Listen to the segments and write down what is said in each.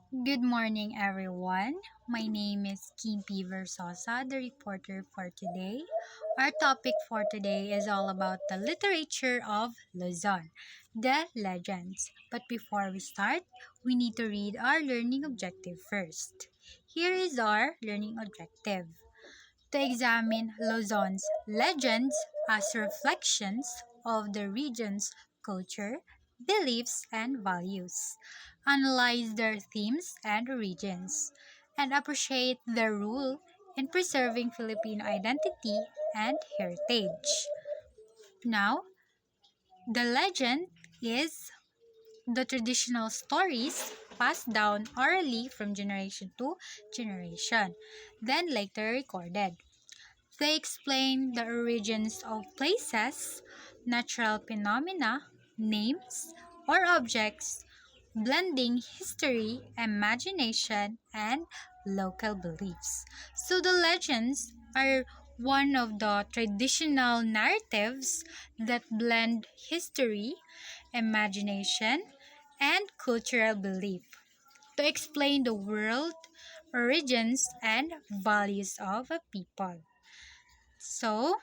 Good morning, everyone. My name is Kimpi Versosa, the reporter for today. Our topic for today is all about the literature of Luzon, the legends. But before we start, we need to read our learning objective first. Here is our learning objective to examine Luzon's legends as reflections of the region's culture, beliefs, and values, analyze their themes and origins, and appreciate their role in preserving Filipino identity and heritage. Now, the legend is the traditional stories passed down orally from generation to generation, then later recorded. They explain the origins of places, natural phenomena, names, or objects, blending history, imagination, and local beliefs. So the legends are one of the traditional narratives that blend history, imagination, and cultural belief to explain the world, origins, and values of a people. So,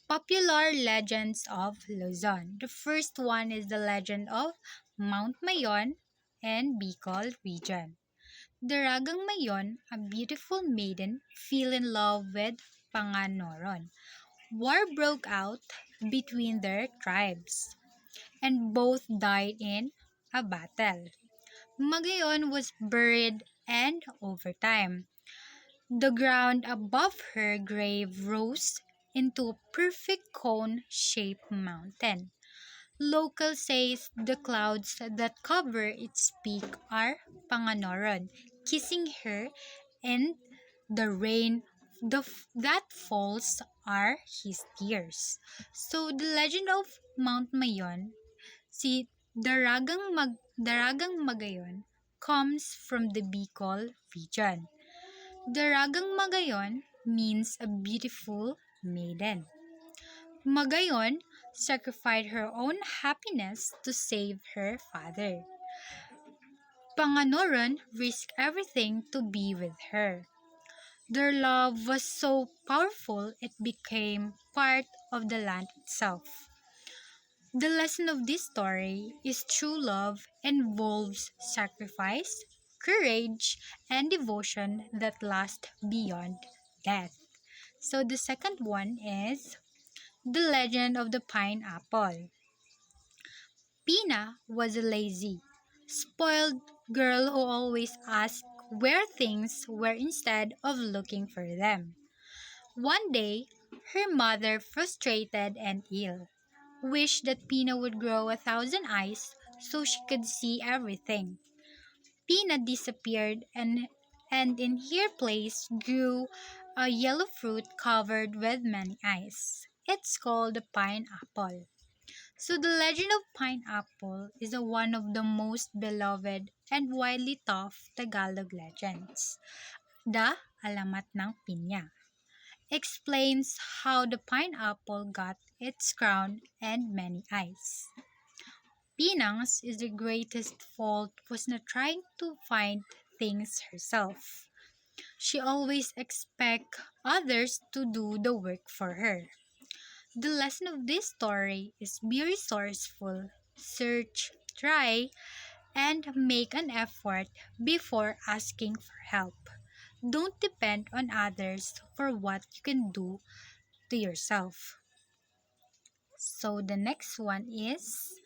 popular legends of Luzon. The first one is the legend of Mount Mayon and Bicol region. Daragang Mayon, a beautiful maiden, fell in love with Panganoron. War broke out between their tribes, and both died in a battle. Magayon was buried, and over time, the ground above her grave rose into a perfect cone-shaped mountain. Local says the clouds that cover its peak are Panganoron, kissing her, and the rain that falls are his tears. So the legend of Mount Mayon, see, Daragang Magayon comes from the Bicol region. Daragang Magayon means a beautiful maiden. Magayon sacrificed her own happiness to save her father. Panganoron risked everything to be with her. Their love was so powerful it became part of the land itself. The lesson of this story is true love involves sacrifice, courage, and devotion that last beyond death. So the second one is the legend of the pineapple. Pina was a lazy, spoiled girl who always asked where things were instead of looking for them. One day, her mother, frustrated and ill, wished that Pina would grow 1,000 eyes so she could see everything. Pina disappeared and in her place grew a yellow fruit covered with many eyes. It's called the pineapple. So the legend of pineapple is one of the most beloved and widely taught Tagalog legends. The Alamat ng Pinya explains how the pineapple got its crown and many eyes. Pinang's is the greatest fault was not trying to find things herself. She always expect others to do the work for her. The lesson of this story is be resourceful, search, try, and make an effort before asking for help. Don't depend on others for what you can do to yourself. So the next one is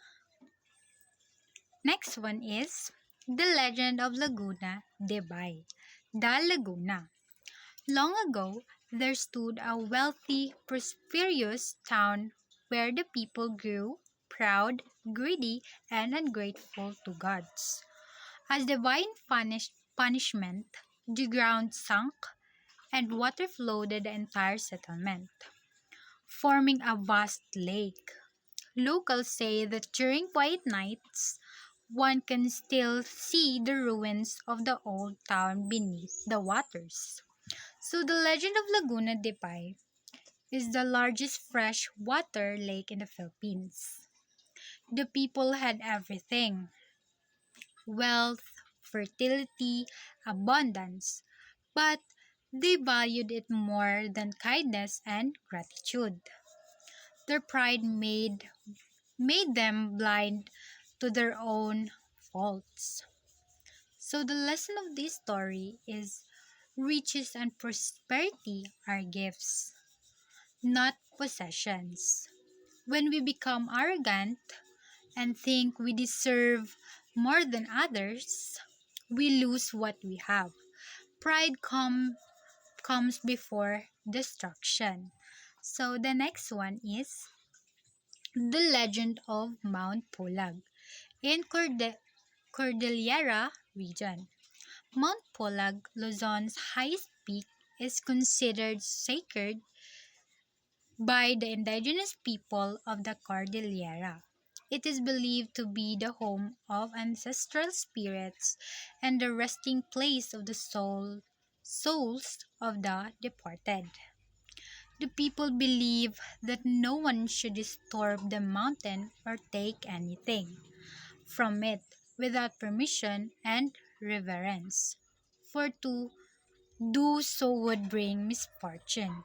the legend of Laguna de Bay. The Laguna. Long ago, there stood a wealthy, prosperous town where the people grew proud, greedy, and ungrateful to gods. As divine punishment, the ground sunk and water flooded the entire settlement, forming a vast lake. Locals say that during quiet nights, one can still see the ruins of the old town beneath the waters. So the legend of Laguna de Pai is the largest freshwater lake in the Philippines. The people had everything: wealth, fertility, abundance, but they valued it more than kindness and gratitude. Their pride made them blind to their own faults. So the lesson of this story is riches and prosperity are gifts, not possessions. When we become arrogant and think we deserve more than others, we lose what we have. Pride comes before destruction. So the next one is the legend of Mount Pulag in Cordillera region. Mount Pulag, Luzon's highest peak, is considered sacred by the indigenous people of the Cordillera. It is believed to be the home of ancestral spirits and the resting place of the souls of the departed. The people believe that no one should disturb the mountain or take anything from it without permission and reverence, for to do so would bring misfortune.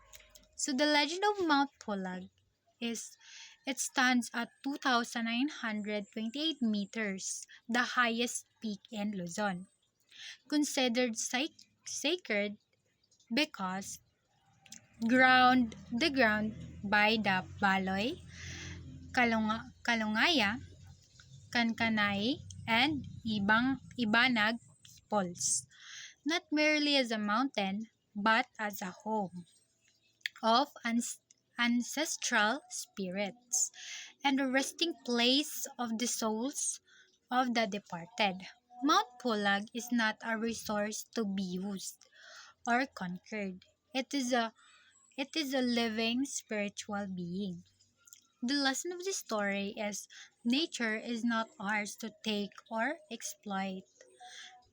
So the legend of Mount Pulag is it stands at 2,928 meters, the highest peak in Luzon, considered sacred because the ground by the Baloy, Kalungaya, Kankanay, and Ibanag peoples, not merely as a mountain, but as a home of ancestral spirits and a resting place of the souls of the departed. Mount Pulag is not a resource to be used or conquered. It is a living spiritual being. The lesson of this story is nature is not ours to take or exploit.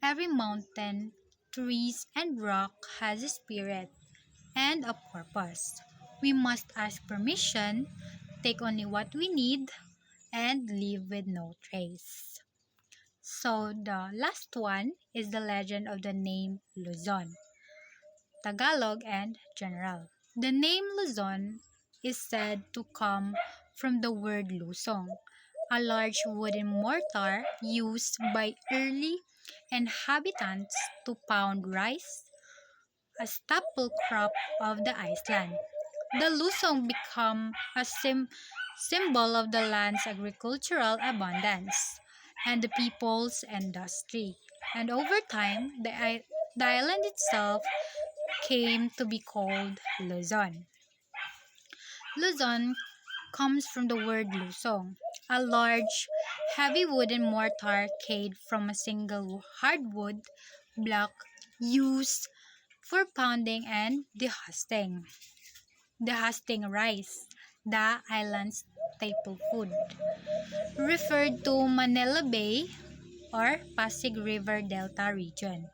Every mountain, trees, and rock has a spirit and a purpose. We must ask permission, take only what we need, and leave with no trace. So the last one is the legend of the name Luzon, Tagalog and General. The name Luzon is said to come from the word lusong, a large wooden mortar used by early inhabitants to pound rice, a staple crop of the island. The lusong became a symbol of the land's agricultural abundance and the people's industry. And over time, the island itself came to be called Luzon. Luzon comes from the word lusong, a large, heavy wooden mortar made from a single hardwood block used for pounding and dehusting rice, the island's staple food. Referred to Manila Bay or Pasig River Delta region.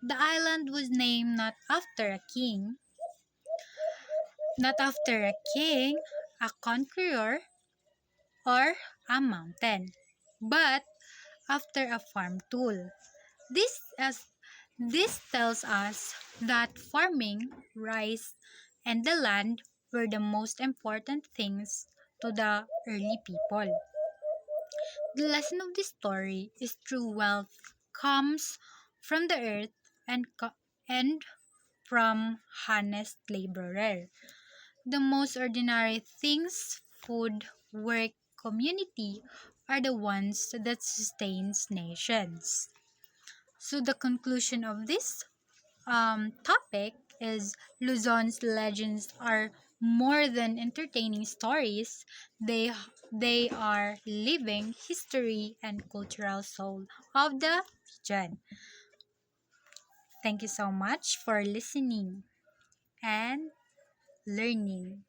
The island was named not after a king, a conqueror, or a mountain, but after a farm tool. This as this tells us that farming, rice, and the land were the most important things to the early people. The lesson of this story is true wealth comes from the earth and from honest laborer. The most ordinary things, food, work, community, are the ones that sustains nations. So the conclusion of this topic is Luzon's legends are more than entertaining stories. They are living history and cultural soul of the region. Thank you so much for listening and learning.